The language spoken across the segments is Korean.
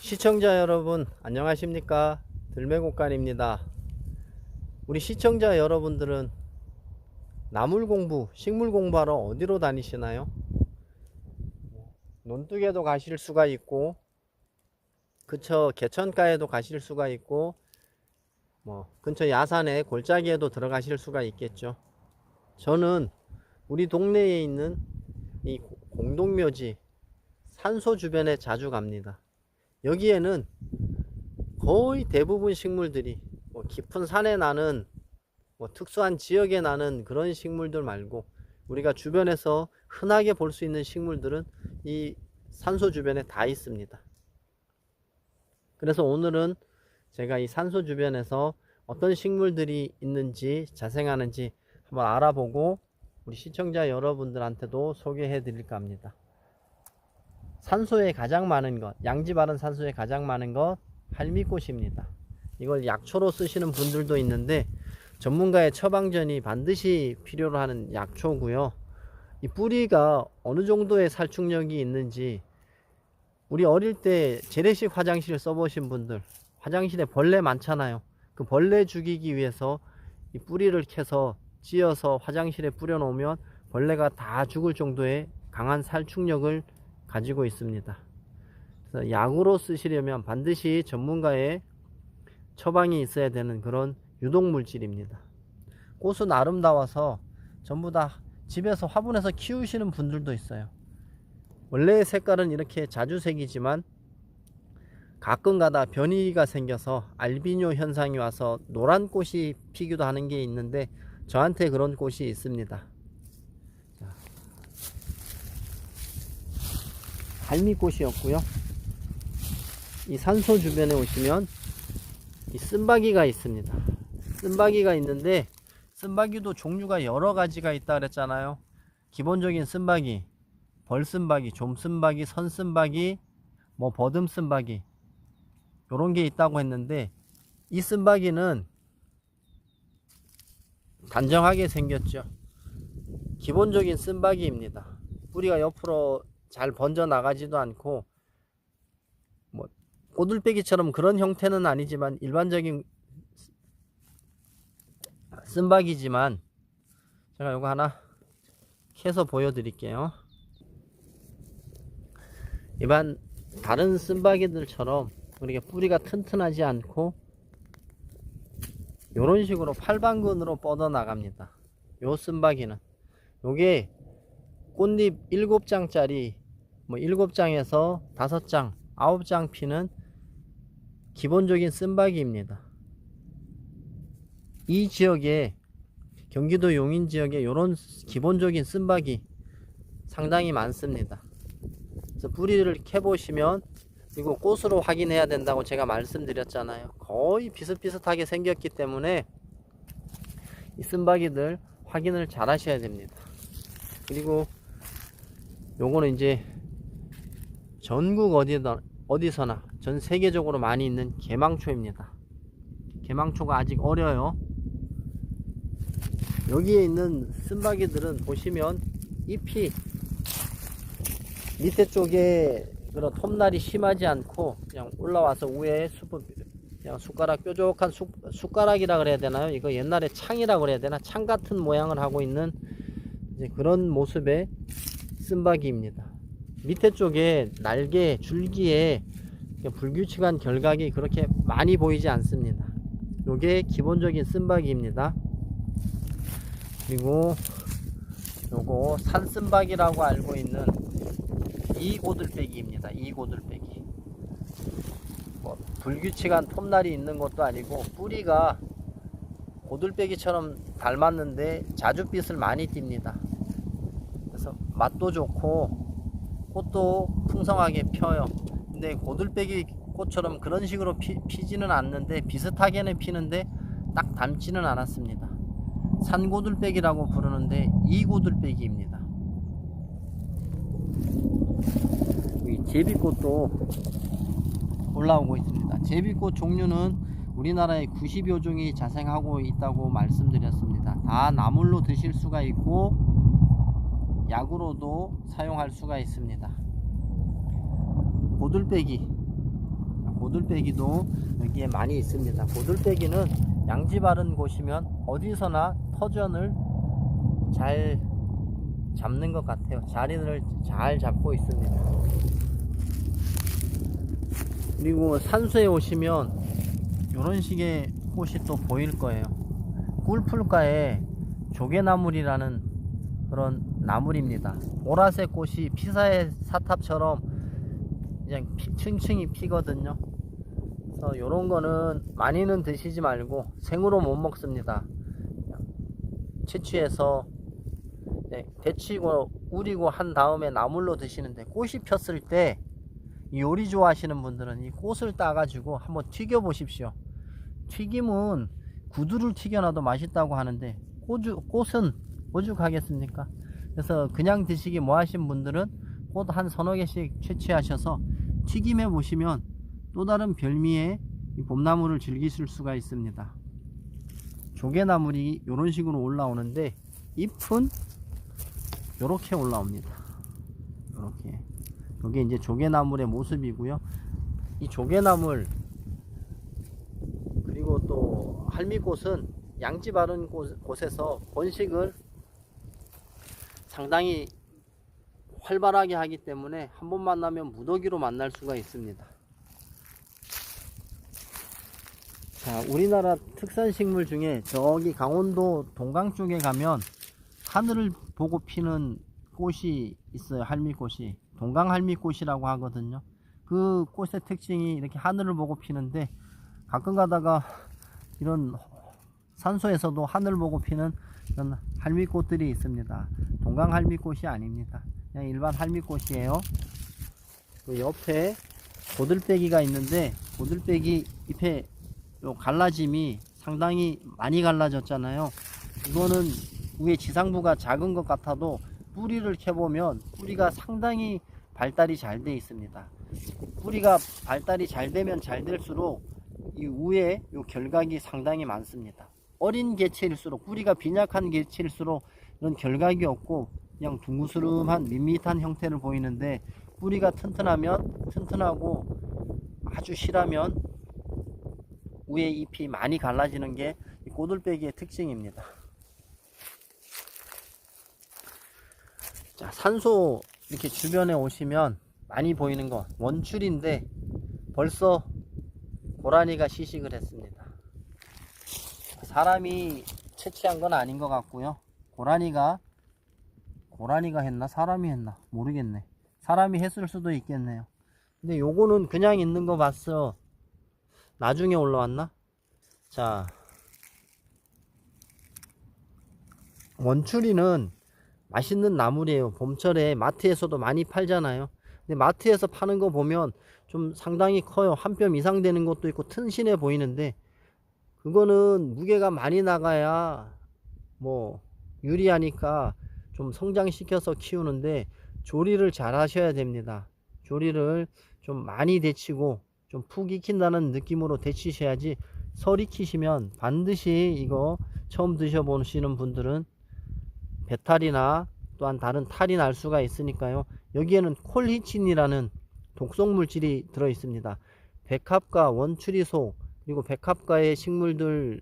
시청자 여러분 안녕하십니까? 들매곡간입니다. 우리 시청자 여러분들은 나물 공부, 식물 공부하러 어디로 다니시나요? 논둑에도 가실 수가 있고 근처 개천가에도 가실 수가 있고 근처 야산에 골짜기에도 들어가실 수가 있겠죠. 저는 우리 동네에 있는 이 공동묘지 산소 주변에 자주 갑니다. 여기에는 거의 대부분 식물들이 깊은 산에 나는 특수한 지역에 나는 그런 식물들 말고 우리가 주변에서 흔하게 볼 수 있는 식물들은 이 산소 주변에 다 있습니다. 그래서 오늘은 제가 이 산소 주변에서 어떤 식물들이 있는지 자생하는지 한번 알아보고 우리 시청자 여러분들한테도 소개해 드릴까 합니다. 산소에 가장 많은 것, 양지 바른 산소에 가장 많은 것 할미꽃입니다. 이걸 약초로 쓰시는 분들도 있는데 전문가의 처방전이 반드시 필요로 하는 약초고요. 이 뿌리가 어느 정도의 살충력이 있는지 우리 어릴 때 재래식 화장실 써보신 분들 화장실에 벌레 많잖아요. 그 벌레 죽이기 위해서 이 뿌리를 캐서 찧어서 화장실에 뿌려 놓으면 벌레가 다 죽을 정도의 강한 살충력을 가지고 있습니다. 그래서 약으로 쓰시려면 반드시 전문가의 처방이 있어야 되는 그런 유독물질입니다. 꽃은 아름다워서 전부 다 집에서 화분에서 키우시는 분들도 있어요. 원래의 색깔은 이렇게 자주색이지만 가끔가다 변이가 생겨서 알비뇨 현상이 와서 노란 꽃이 피기도 하는 게 있는데 저한테 그런 꽃이 있습니다. 할미꽃이었고요. 이 산소 주변에 오시면 이 쓴바귀가 있습니다. 쓴바귀가 있는데 쓴바귀도 종류가 여러 가지가 있다 그랬잖아요. 기본적인 쓴바귀, 벌쓴바귀, 좀쓴바귀, 선쓴바귀, 버듬쓴바귀 요런 게 있다고 했는데 이 쓴바귀는 단정하게 생겼죠. 기본적인 쓴바귀입니다. 뿌리가 옆으로 잘 번져 나가지도 않고 꼬들빼기처럼 그런 형태는 아니지만 일반적인 쓴바귀지만 제가 이거 하나 캐서 보여드릴게요. 일반 다른 쓴바귀들처럼 우리가 뿌리가 튼튼하지 않고 이런 식으로 팔방근으로 뻗어 나갑니다. 요 쓴바귀는 요게 꽃잎 7장짜리 7장에서 5장 9장 피는 기본적인 쓴바귀입니다. 이 지역에 경기도 용인 지역에 이런 기본적인 쓴바귀 상당히 많습니다. 그래서 뿌리를 캐보시면 그리고 꽃으로 확인해야 된다고 제가 말씀드렸잖아요. 거의 비슷비슷하게 생겼기 때문에 이 쓴바귀들 확인을 잘 하셔야 됩니다. 그리고 요거는 이제 전국 어디서나 전 세계적으로 많이 있는 개망초입니다. 개망초가 아직 어려요. 여기에 있는 쓴바귀들은 보시면 잎이 밑에 쪽에 그런 톱날이 심하지 않고 그냥 올라와서 위에 그냥 숟가락 뾰족한 숟가락이라 그래야 되나요? 이거 옛날에 창이라 그래야 되나? 창 같은 모양을 하고 있는 이제 그런 모습의 쓴바귀입니다. 밑에 쪽에 날개 줄기에 불규칙한 결각이 그렇게 많이 보이지 않습니다. 요게 기본적인 쓴바귀입니다. 그리고 요거 산쓴바귀라고 알고 있는 이고들빼기입니다. 이고들빼기 불규칙한 톱날이 있는 것도 아니고 뿌리가 고들빼기처럼 닮았는데 자줏빛을 많이 띱니다. 그래서 맛도 좋고 꽃도 풍성하게 펴요. 근데 고들빼기 꽃처럼 그런 식으로 피지는 않는데 비슷하게는 피는데 딱 닮지는 않았습니다. 산고들빼기라고 부르는데 이고들빼기입니다. 여기 제비꽃도 올라오고 있습니다. 제비꽃 종류는 우리나라에 90여 종이 자생하고 있다고 말씀드렸습니다. 다 나물로 드실 수가 있고 약으로도 사용할 수가 있습니다. 고들빼기 고들빼기도 여기에 많이 있습니다. 고들빼기는 양지 바른 곳이면 어디서나 터전을 잘 잡는 것 같아요. 자리를 잘 잡고 있습니다. 그리고 산소에 오시면 이런 식의 꽃이 또 보일 거예요. 꿀풀가에 조개나물이라는 그런 나물입니다. 보라색 꽃이 피사의 사탑처럼 그냥 층층이 피거든요. 그래서 이런 거는 많이는 드시지 말고 생으로 못 먹습니다. 채취해서 데치고 우리고 한 다음에 나물로 드시는데, 꽃이 폈을 때 요리 좋아하시는 분들은 이 꽃을 따가지고 한번 튀겨 보십시오. 튀김은 구두를 튀겨놔도 맛있다고 하는데 꽃은 오죽하겠습니까? 그래서 그냥 드시기 뭐 하신 분들은 꽃 한 서너 개씩 채취하셔서 튀김해 보시면 또 다른 별미의 이 봄나물을 즐기실 수가 있습니다. 조개나물이 이런 식으로 올라오는데 잎은 이렇게 올라옵니다. 이렇게. 이게 이제 조개나물의 모습이고요. 이 조개나물 그리고 또 할미꽃은 양지 바른 곳에서 번식을 상당히 활발하게 하기 때문에 한번 만나면 무더기로 만날 수가 있습니다. 자, 우리나라 특산식물 중에 저기 강원도 동강 쪽에 가면 하늘을 보고 피는 꽃이 있어요. 할미꽃이. 동강 할미꽃이라고 하거든요. 그 꽃의 특징이 이렇게 하늘을 보고 피는데, 가끔 가다가 이런 산소에서도 하늘 보고 피는 이런 할미꽃들이 있습니다. 동강 할미꽃이 아닙니다. 그냥 일반 할미꽃이에요. 그 옆에 고들빼기가 있는데, 고들빼기 잎에 요 갈라짐이 상당히 많이 갈라졌잖아요. 이거는 위에 지상부가 작은 것 같아도 뿌리를 캐보면 뿌리가 상당히 발달이 잘 돼 있습니다. 뿌리가 발달이 잘 되면 잘 될수록 이 위에 요 결각이 상당히 많습니다. 어린 개체일수록, 뿌리가 빈약한 개체일수록 이런 결각이 없고 그냥 둥그스름한 밋밋한 형태를 보이는데, 뿌리가 튼튼하면 튼튼하고 아주 실하면 위에 잎이 많이 갈라지는 게 이 고들빼기의 특징입니다. 자, 산소 이렇게 주변에 오시면 많이 보이는 거 원추리인데 벌써 고라니가 시식을 했습니다. 사람이 채취한 건 아닌 것 같고요. 고라니가 했나 사람이 했나 모르겠네. 사람이 했을 수도 있겠네요. 근데 요거는 그냥 있는 거 봤어. 나중에 올라왔나? 자, 원추리는 맛있는 나물이에요. 봄철에 마트에서도 많이 팔잖아요. 근데 마트에서 파는 거 보면 좀 상당히 커요. 한 뼘 이상 되는 것도 있고 튼실해 보이는데, 그거는 무게가 많이 나가야 뭐 유리하니까 좀 성장시켜서 키우는데, 조리를 잘 하셔야 됩니다. 조리를 좀 많이 데치고 좀 푹 익힌다는 느낌으로 데치셔야지, 설 익히시면 반드시 이거 처음 드셔보시는 분들은 배탈이나 또한 다른 탈이 날 수가 있으니까요. 여기에는 콜리친이라는 독성 물질이 들어 있습니다. 백합과 원추리속, 그리고 백합과의 식물들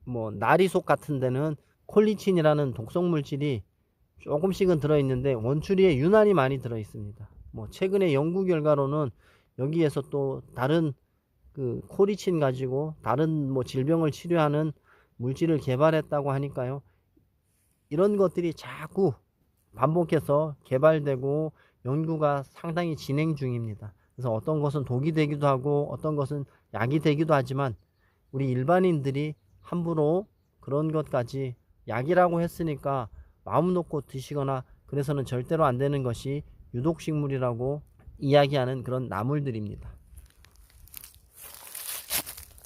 뭐 나리속 같은 데는 콜리친이라는 독성 물질이 조금씩은 들어 있는데 원추리에 유난히 많이 들어 있습니다. 뭐 최근에 연구 결과로는 여기에서 또 다른 그 콜리친 가지고 다른 뭐 질병을 치료하는 물질을 개발했다고 하니까요. 이런 것들이 자꾸 반복해서 개발되고 연구가 상당히 진행 중입니다. 그래서 어떤 것은 독이 되기도 하고 어떤 것은 약이 되기도 하지만, 우리 일반인들이 함부로 그런 것까지 약이라고 했으니까 마음 놓고 드시거나 그래서는 절대로 안 되는 것이 유독식물이라고 이야기하는 그런 나물들입니다.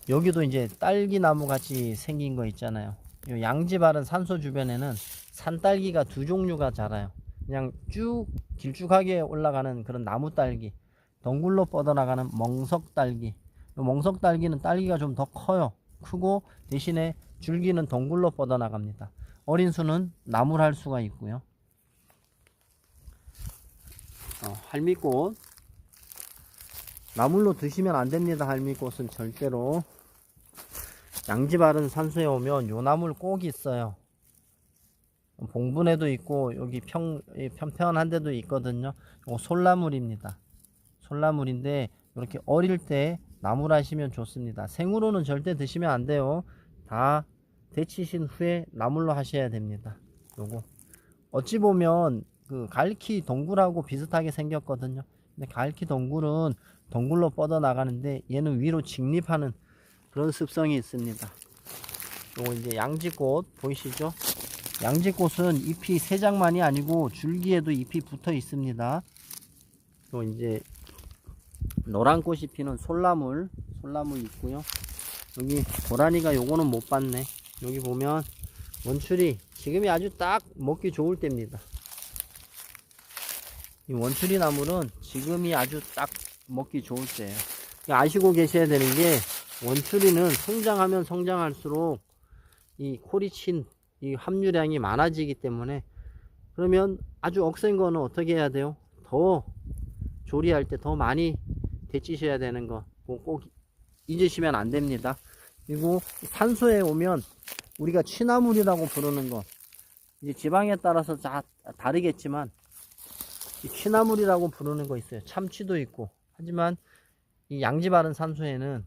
여기도 이제 딸기나무 같이 생긴 거 있잖아요. 요 양지 바른 산소 주변에는 산딸기가 두 종류가 자라요. 그냥 쭉 길쭉하게 올라가는 그런 나무 딸기, 덩굴로 뻗어나가는 멍석딸기. 멍석딸기는 딸기가 좀 더 커요. 크고 대신에 줄기는 덩굴로 뻗어나갑니다. 어린 수는 나물할 수가 있고요. 할미꽃 나물로 드시면 안 됩니다. 할미꽃은 절대로. 양지 바른 산소에 오면 요 나물 꼭 있어요. 봉분에도 있고 여기 편편한 데도 있거든요. 요거 솔나물입니다. 솔나물인데 이렇게 어릴 때 나물하시면 좋습니다. 생으로는 절대 드시면 안 돼요. 다 데치신 후에 나물로 하셔야 됩니다. 요거 어찌 보면 그 갈키 동굴하고 비슷하게 생겼거든요. 근데 갈키 동굴은 동굴로 뻗어 나가는데 얘는 위로 직립하는 그런 습성이 있습니다. 요거 이제 양지꽃 보이시죠? 양지꽃은 잎이 세 장만이 아니고 줄기에도 잎이 붙어 있습니다. 또 이제 노란 꽃이 피는 솔나물 있고요. 여기 고라니가 요거는 못 봤네. 여기 보면 원추리, 지금이 아주 딱 먹기 좋을 때입니다. 이 원추리 나물은 지금이 아주 딱 먹기 좋을 때예요. 아시고 계셔야 되는 게 원추리는 성장하면 성장할수록 이 코리친 이 함유량이 많아지기 때문에, 그러면 아주 억센 거는 어떻게 해야 돼요? 더 조리할 때 더 많이 데치셔야 되는 거 꼭 잊으시면 안 됩니다. 그리고 산소에 오면 우리가 취나물이라고 부르는 거, 이제 지방에 따라서 다 다르겠지만 이 취나물이라고 부르는 거 있어요. 참치도 있고. 하지만 이 양지 바른 산소에는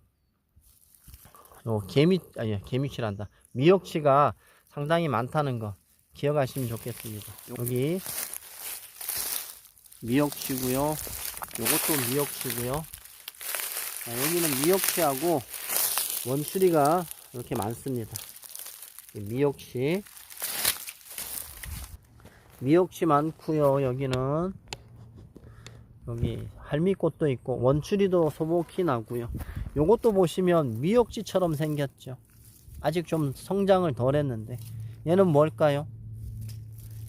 개미치란다. 미역치가 상당히 많다는 거 기억하시면 좋겠습니다. 여기 미역치고요. 요것도 미역치고요. 여기는 미역치하고 원추리가 이렇게 많습니다. 미역치 많고요. 여기는 여기 할미꽃도 있고 원추리도 소복히 나고요. 요것도 보시면 미역치처럼 생겼죠. 아직 좀 성장을 덜 했는데 얘는 뭘까요?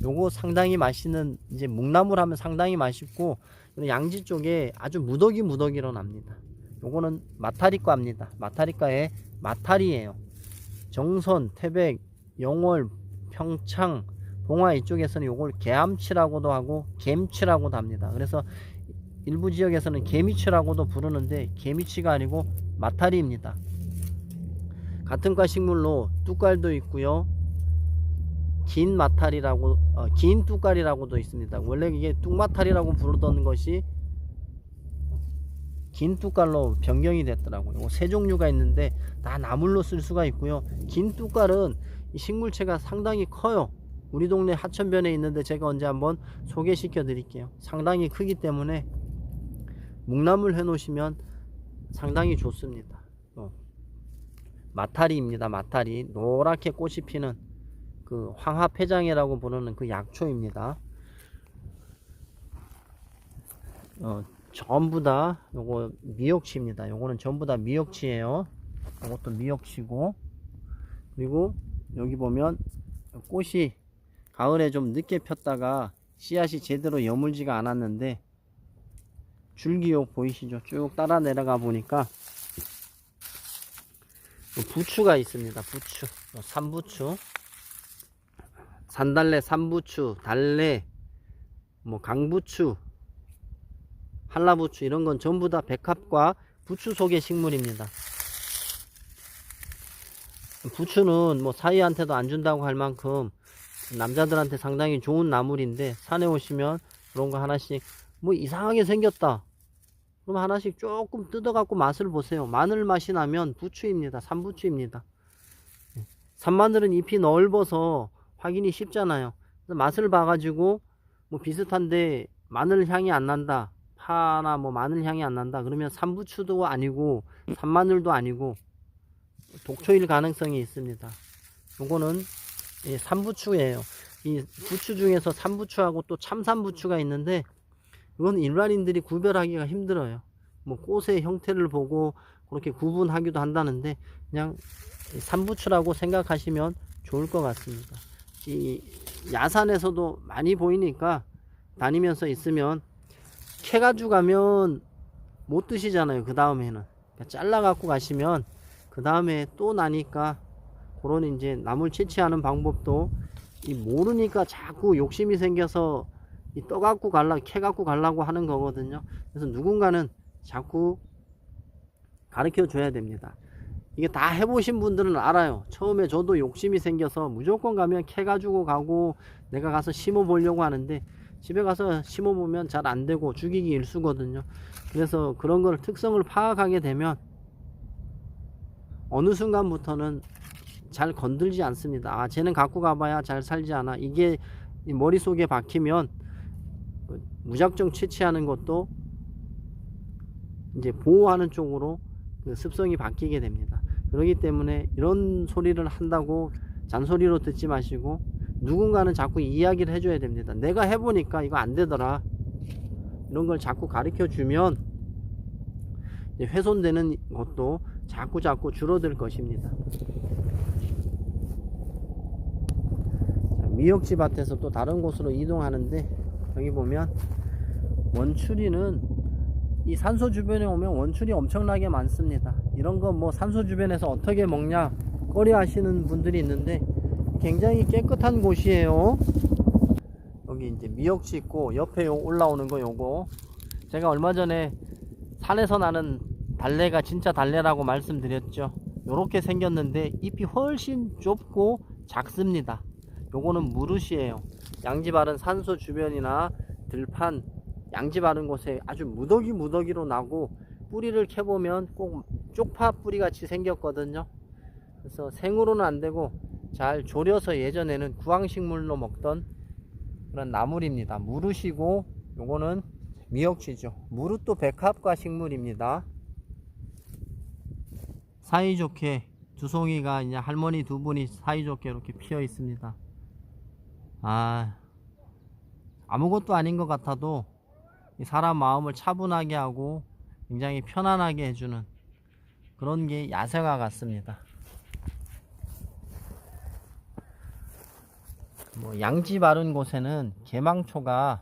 요거 상당히 맛있는, 이제 묵나물 하면 상당히 맛있고, 양지 쪽에 아주 무더기로 납니다. 요거는 마타리과입니다. 마타리과의 마타리예요. 정선, 태백, 영월, 평창, 봉화 이쪽에서는 요걸 개암치라고도 하고 갬치라고도 합니다. 그래서 일부 지역에서는 개미치라고도 부르는데 개미치가 아니고 마타리입니다. 같은 과 식물로 뚝깔도 있고요. 긴 마타리라고, 긴 뚝깔이라고도 있습니다. 원래 이게 뚝마타리라고 부르던 것이 긴 뚝깔로 변경이 됐더라고요. 세 종류가 있는데 다 나물로 쓸 수가 있고요. 긴 뚝깔은 이 식물체가 상당히 커요. 우리 동네 하천변에 있는데 제가 언제 한번 소개시켜 드릴게요. 상당히 크기 때문에 묵나물 해 놓으시면 상당히 좋습니다. 마타리입니다. 마타리. 노랗게 꽃이 피는 그 황화폐장애라고 부르는 그 약초입니다. 전부 다 요거 미역치입니다. 요거는 전부 다 미역치예요. 요것도 미역치고, 그리고 여기 보면 꽃이 가을에 좀 늦게 폈다가 씨앗이 제대로 여물지가 않았는데 줄기요 보이시죠? 쭉 따라 내려가 보니까 부추가 있습니다. 부추, 산부추, 산달래, 산부추, 달래, 강부추, 한라부추, 이런 건 전부 다 백합과 부추 속의 식물입니다. 부추는 사이한테도 안 준다고 할 만큼 남자들한테 상당히 좋은 나물인데, 산에 오시면 그런 거 하나씩 이상하게 생겼다 그럼 하나씩 조금 뜯어 갖고 맛을 보세요. 마늘 맛이 나면 부추입니다. 산부추입니다. 산마늘은 잎이 넓어서 확인이 쉽잖아요. 그래서 맛을 봐가지고 비슷한데 마늘 향이 안 난다, 파나 마늘 향이 안 난다 그러면 산부추도 아니고 산마늘도 아니고 독초일 가능성이 있습니다. 요거는 산부추예요. 이 부추 중에서 산부추하고 또 참산부추가 있는데 이건 일반인들이 구별하기가 힘들어요. 꽃의 형태를 보고 그렇게 구분하기도 한다는데 그냥 산부추라고 생각하시면 좋을 것 같습니다. 이 야산에서도 많이 보이니까 다니면서 있으면 캐 가지고 가면 못 드시잖아요. 그 다음에는 잘라 갖고 가시면 그 다음에 또 나니까, 그런 이제 나물 채취하는 방법도 모르니까 자꾸 욕심이 생겨서 떠 갖고 갈라, 캐 갖고 가려고 하는 거거든요. 그래서 누군가는 자꾸 가르쳐 줘야 됩니다. 이게 다 해보신 분들은 알아요. 처음에 저도 욕심이 생겨서 무조건 가면 캐 가지고 가고 내가 가서 심어 보려고 하는데 집에 가서 심어 보면 잘 안 되고 죽이기 일쑤거든요. 그래서 그런 걸 특성을 파악하게 되면 어느 순간부터는 잘 건들지 않습니다. 아, 쟤는 갖고 가봐야 잘 살지 않아. 이게 머릿속에 박히면 무작정 채취하는 것도 이제 보호하는 쪽으로 그 습성이 바뀌게 됩니다. 그렇기 때문에 이런 소리를 한다고 잔소리로 듣지 마시고 누군가는 자꾸 이야기를 해줘야 됩니다. 내가 해보니까 이거 안 되더라. 이런 걸 자꾸 가르쳐 주면 훼손되는 것도 자꾸 줄어들 것입니다. 자, 미역지 밭에서 또 다른 곳으로 이동하는데 여기 보면 원추리는 이 산소 주변에 오면 원추리 엄청나게 많습니다. 이런 거 뭐 산소 주변에서 어떻게 먹냐 꺼려 하시는 분들이 있는데 굉장히 깨끗한 곳이에요. 여기 이제 미역지 있고 옆에 올라오는 거 요거 제가 얼마 전에 산에서 나는 달래가 진짜 달래라고 말씀드렸죠. 요렇게 생겼는데 잎이 훨씬 좁고 작습니다. 요거는 무릇이에요. 양지 바른 산소 주변이나 들판 양지 바른 곳에 아주 무더기로 나고 뿌리를 캐보면 꼭 쪽파 뿌리 같이 생겼거든요. 그래서 생으로는 안 되고 잘 졸여서 예전에는 구황식물로 먹던 그런 나물입니다. 무릇이고 요거는 미역쥐죠. 무릇도 백합과 식물입니다. 사이좋게 두 송이가 이제 할머니 두 분이 사이좋게 이렇게 피어 있습니다. 아무것도 아닌 것 같아도 사람 마음을 차분하게 하고 굉장히 편안하게 해주는 그런 게 야생화 같습니다. 뭐 양지 바른 곳에는 개망초가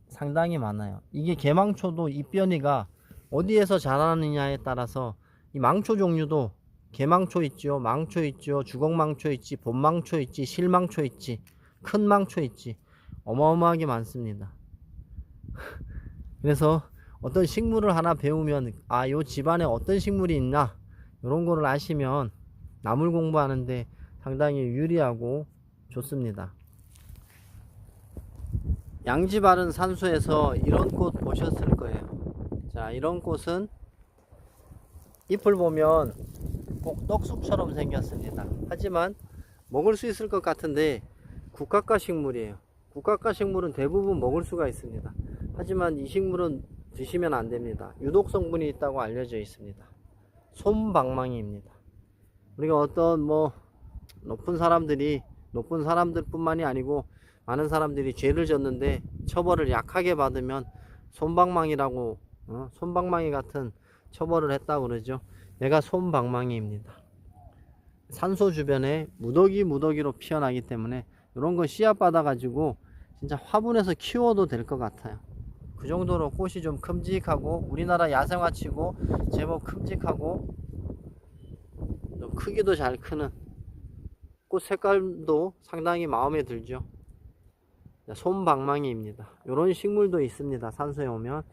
상당히 많아요. 이게 개망초도 잎변이가 어디에서 자라느냐에 따라서 이 망초 종류도 개망초 있죠, 망초 있죠, 주걱망초 있지, 봄망초 있지, 실망초 있지, 큰 망초 있지, 어마어마하게 많습니다. 그래서 어떤 식물을 하나 배우면 요 집안에 어떤 식물이 있나 이런 거를 아시면 나물 공부하는데 상당히 유리하고 좋습니다. 양지 바른 산소에서 이런 꽃 보셨을 거예요. 자, 이런 꽃은 잎을 보면 꼭 떡쑥처럼 생겼습니다. 하지만 먹을 수 있을 것 같은데 국화과 식물이에요. 국화과 식물은 대부분 먹을 수가 있습니다. 하지만 이 식물은 드시면 안 됩니다. 유독 성분이 있다고 알려져 있습니다. 솜방망이입니다. 우리가 어떤 높은 사람들 뿐만이 아니고 많은 사람들이 죄를 졌는데 처벌을 약하게 받으면 솜방망이라고 솜방망이 같은 처벌을 했다고 그러죠. 얘가 솜방망이입니다. 산소 주변에 무더기로 피어나기 때문에 이런 거 씨앗 받아 가지고 진짜 화분에서 키워도 될 것 같아요. 그 정도로 꽃이 좀 큼직하고 우리나라 야생화치고 제법 큼직하고 크기도 잘 크는 꽃 색깔도 상당히 마음에 들죠. 솜방망이입니다. 이런 식물도 있습니다. 산소에 오면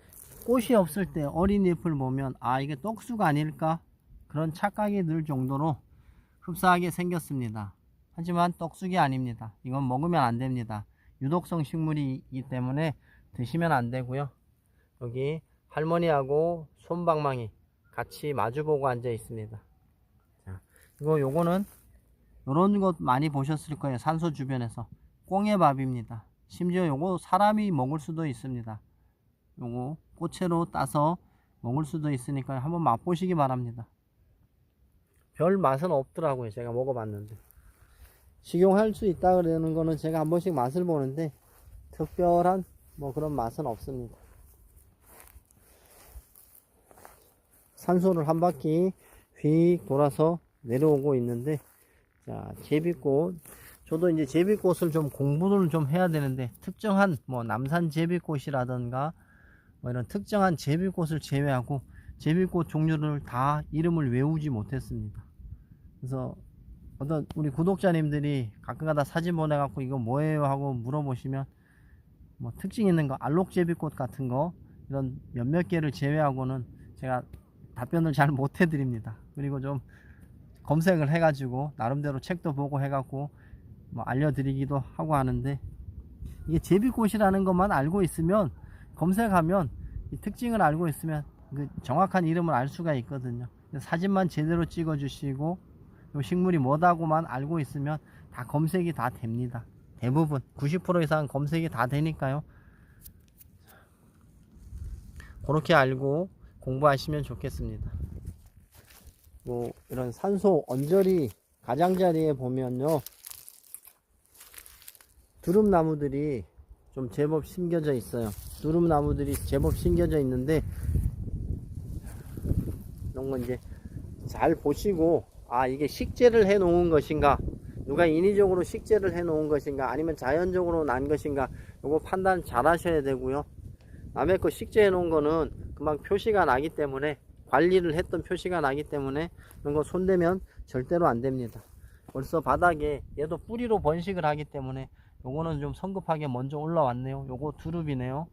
꽃이 없을 때 어린 잎을 보면 이게 떡수가 아닐까 그런 착각이 들 정도로 흡사하게 생겼습니다. 하지만 떡쑥이 아닙니다. 이건 먹으면 안 됩니다. 유독성 식물이기 때문에 드시면 안 되고요. 여기 할머니하고 솜방망이 같이 마주보고 앉아 있습니다. 자, 요거는 요런 것 많이 보셨을 거예요. 산소 주변에서 꽁해밥입니다. 심지어 요거 사람이 먹을 수도 있습니다. 요거 꽃채로 따서 먹을 수도 있으니까 한번 맛보시기 바랍니다. 별 맛은 없더라고요. 제가 먹어봤는데 식용할 수 있다 그러는 거는 제가 한 번씩 맛을 보는데 특별한 그런 맛은 없습니다. 산소를 한 바퀴 휙 돌아서 내려오고 있는데, 자, 제비꽃. 저도 이제 제비꽃을 좀 공부를 좀 해야 되는데, 특정한 남산 제비꽃이라던가 이런 특정한 제비꽃을 제외하고 제비꽃 종류를 다 이름을 외우지 못했습니다. 그래서 어떤 우리 구독자님들이 가끔가다 사진 보내갖고 이거 뭐예요 하고 물어보시면 특징 있는 거 알록제비꽃 같은 거 이런 몇몇 개를 제외하고는 제가 답변을 잘 못 해드립니다. 그리고 좀 검색을 해가지고 나름대로 책도 보고 해갖고 뭐 알려드리기도 하고 하는데, 이게 제비꽃이라는 것만 알고 있으면, 검색하면 이 특징을 알고 있으면 그 정확한 이름을 알 수가 있거든요. 사진만 제대로 찍어 주시고 이 식물이 뭐다고만 알고 있으면 다 검색이 다 됩니다. 대부분 90% 이상 검색이 다 되니까요. 그렇게 알고 공부하시면 좋겠습니다. 뭐 이런 산소 언저리 가장자리에 보면요, 두릅나무들이 좀 제법 심겨져 있어요. 두릅나무들이 제법 심겨져 있는데, 이런 거 이제 잘 보시고, 아 이게 식재를 해 놓은 것인가, 누가 인위적으로 식재를 해 놓은 것인가, 아니면 자연적으로 난 것인가, 요거 판단 잘 하셔야 되고요. 남의 거 식재해 놓은 거는 금방 표시가 나기 때문에, 관리를 했던 표시가 나기 때문에 이런 거 손대면 절대로 안 됩니다. 벌써 바닥에 얘도 뿌리로 번식을 하기 때문에 요거는 좀 성급하게 먼저 올라왔네요. 요거 두릅이네요.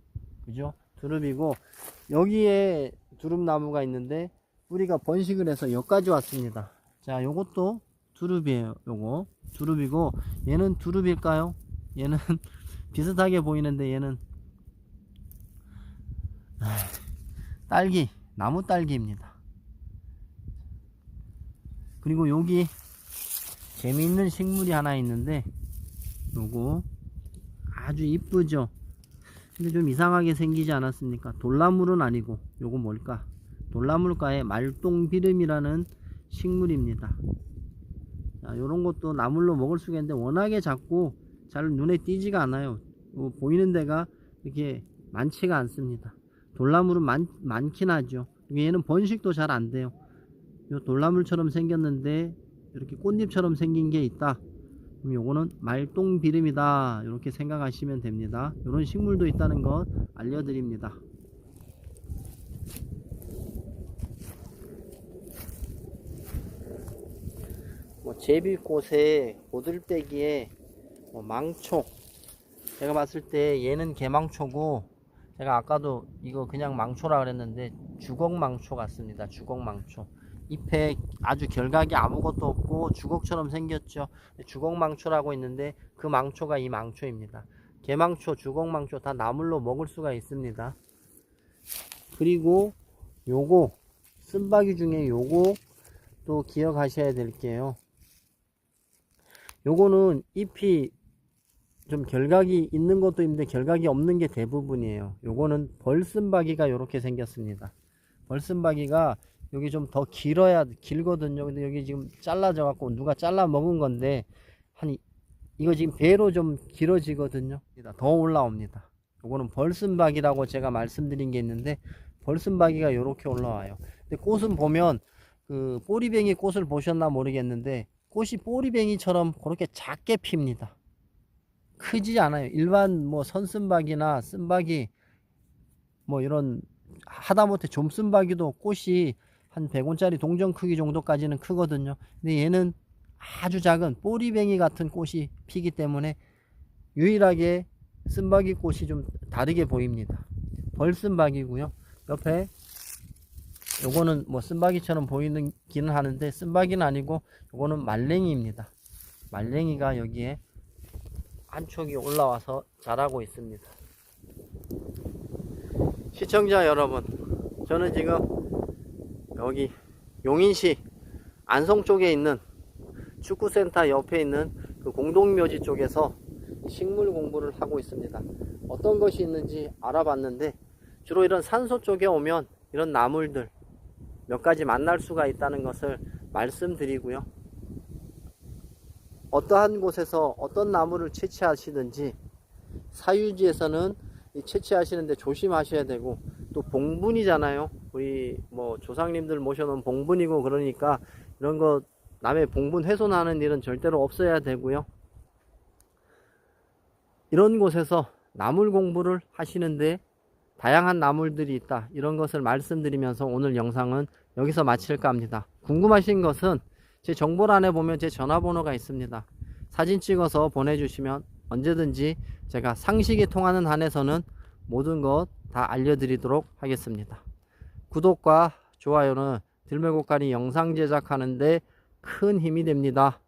그죠? 두릅이고, 여기에 두릅나무가 있는데 뿌리가 번식을 해서 여기까지 왔습니다. 자, 요것도 두릅이에요. 요거 두릅이고, 얘는 두릅일까요? 얘는 비슷하게 보이는데 얘는 딸기, 나무 딸기입니다. 그리고 여기 재미있는 식물이 하나 있는데, 요거 아주 이쁘죠? 근데 좀 이상하게 생기지 않았습니까? 돌나물은 아니고 요거 뭘까? 돌나물과의 말똥비름이라는 식물입니다. 자, 요런 것도 나물로 먹을 수가 있는데 워낙에 작고 잘 눈에 띄지가 않아요. 보이는 데가 이렇게 많지가 않습니다. 돌나물은 많긴 하죠. 얘는 번식도 잘 안 돼요. 요 돌나물처럼 생겼는데 이렇게 꽃잎처럼 생긴 게 있다. 그럼 요거는 말똥비름이다, 이렇게 생각하시면 됩니다. 이런 식물도 있다는 것 알려드립니다. 뭐 제비꽃에 고들빼기에 뭐 망초, 제가 봤을 때 얘는 개망초고, 제가 아까도 이거 그냥 망초라 그랬는데 주걱망초 같습니다. 주걱망초. 잎에 아주 결각이 아무것도 없고 주걱처럼 생겼죠. 주걱망초라고 있는데 그 망초가 이 망초입니다. 개망초, 주걱망초 다 나물로 먹을 수가 있습니다. 그리고 요거 쓴바귀 중에 요거 또 기억하셔야 될게요. 요거는 잎이 좀 결각이 있는 것도 있는데 결각이 없는 게 대부분이에요. 요거는 벌쓴바귀가 이렇게 생겼습니다. 벌쓴바귀가 여기 좀 더 길거든요. 근데 여기 지금 잘라져 갖고 누가 잘라 먹은 건데, 이거 지금 배로 좀 길어지거든요. 더 올라옵니다. 요거는 벌쓴바귀라고 제가 말씀드린 게 있는데, 벌쓴바귀가 요렇게 올라와요. 근데 꽃은 보면 그 꼬리뱅이 꽃을 보셨나 모르겠는데, 꽃이 꼬리뱅이처럼 그렇게 작게 핍니다. 크지 않아요. 일반 뭐 선쓴바귀나 쓴바귀, 뭐 이런 하다못해 좀쓴바귀도 꽃이 한 100원짜리 동전 크기 정도까지는 크거든요. 근데 얘는 아주 작은 꼬리뱅이 같은 꽃이 피기 때문에 유일하게 쓴바귀 꽃이 좀 다르게 보입니다. 벌쓴바귀고요. 옆에 요거는 뭐 쓴바귀처럼 보이기는 하는데 쓴바귀는 아니고 요거는 말랭이입니다. 말랭이가 여기에 한 촉이 올라와서 자라고 있습니다. 시청자 여러분, 저는 지금 여기 용인시 안성 쪽에 있는 축구센터 옆에 있는 그 공동묘지 쪽에서 식물 공부를 하고 있습니다. 어떤 것이 있는지 알아봤는데, 주로 이런 산소 쪽에 오면 이런 나물들 몇 가지 만날 수가 있다는 것을 말씀드리고요. 어떠한 곳에서 어떤 나무를 채취하시든지 사유지에서는 채취하시는데 조심하셔야 되고, 또 봉분이잖아요. 우리 뭐 조상님들 모셔놓은 봉분이고, 그러니까 이런 거 남의 봉분 훼손하는 일은 절대로 없어야 되고요. 이런 곳에서 나물 공부를 하시는데 다양한 나물들이 있다, 이런 것을 말씀드리면서 오늘 영상은 여기서 마칠까 합니다. 궁금하신 것은 제 정보란에 보면 제 전화번호가 있습니다. 사진 찍어서 보내주시면 언제든지 제가 상식이 통하는 한에서는 모든 것 다 알려드리도록 하겠습니다. 구독과 좋아요는 들매곡간이 영상 제작하는데 큰 힘이 됩니다.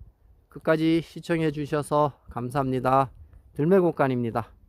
끝까지 시청해 주셔서 감사합니다. 들매곡간입니다.